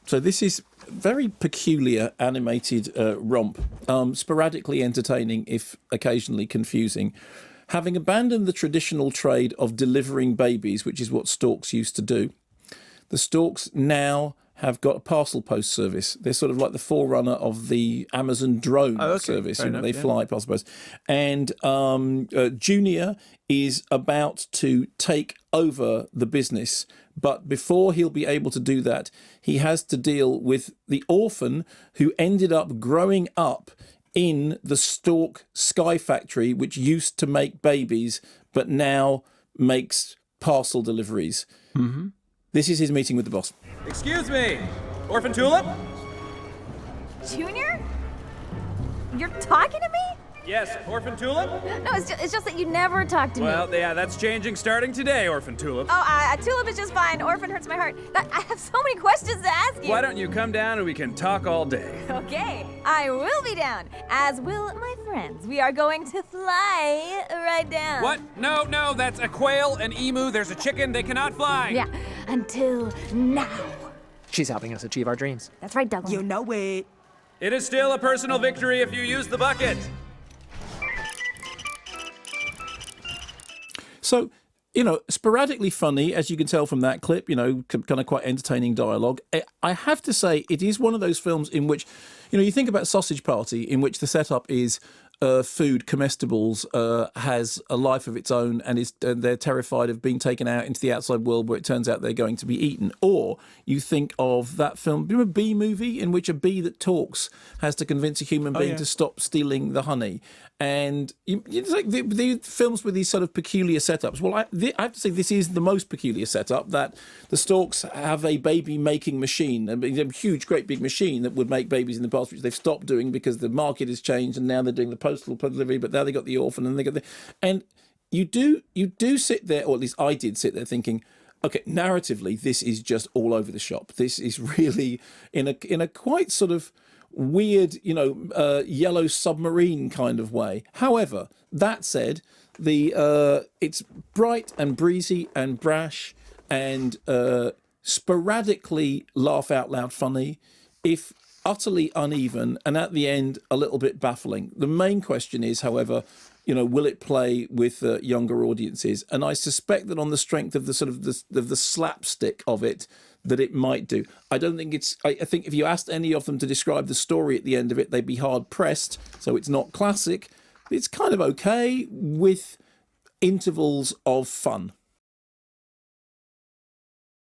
So this is very peculiar animated romp, sporadically entertaining, if occasionally confusing. Having abandoned the traditional trade of delivering babies, which is what Storks used to do, the Storks now have got a parcel post service. They're sort of like the forerunner of the Amazon drone service. They fly parcel post. And Junior is about to take over the business. But before he'll be able to do that, he has to deal with the orphan who ended up growing up in the Stork Sky Factory, which used to make babies, but now makes parcel deliveries. Mm-hmm. This is his meeting with the boss. Excuse me, Orphan Tulip? Junior? You're talking to me? Yes, Orphan Tulip? No, it's just that you never talk to me. Well, yeah, that's changing starting today, Orphan Tulip. Oh, Tulip is just fine. Orphan hurts my heart. I have so many questions to ask you. Why don't you come down and we can talk all day? Okay, I will be down, as will my friends. We are going to fly right down. What? No, that's a quail, an emu, there's a chicken, they cannot fly. Yeah, until now. She's helping us achieve our dreams. That's right, Douglas. You know it. It is still a personal victory if you use the bucket. So, sporadically funny, as you can tell from that clip, kind of quite entertaining dialogue. I have to say, it is one of those films in which, you think about Sausage Party, in which the setup is food, comestibles, has a life of its own, and they're terrified of being taken out into the outside world where it turns out they're going to be eaten. Or you think of that film, a bee movie, in which a bee that talks has to convince a human being to stop stealing the honey. And it's like the films with these sort of peculiar setups. Well, I have to say this is the most peculiar setup, that the Storks have a baby-making machine, a huge, great big machine that would make babies in the past, which they've stopped doing because the market has changed, and now they're doing the postal delivery, but now they got the orphan, and they got and you do sit there, or at least I did sit there thinking, okay, narratively, this is just all over the shop. This is really in a quite sort of weird, Yellow Submarine kind of way. However, that said, it's bright and breezy and brash and sporadically laugh out loud funny, if utterly uneven, and at the end a little bit baffling. The main question is, however, will it play with younger audiences? And I suspect that on the strength of the sort of the slapstick of it, that it might do. I don't think it's. I think if you asked any of them to describe the story at the end of it, they'd be hard pressed. So it's not classic. It's kind of okay with intervals of fun.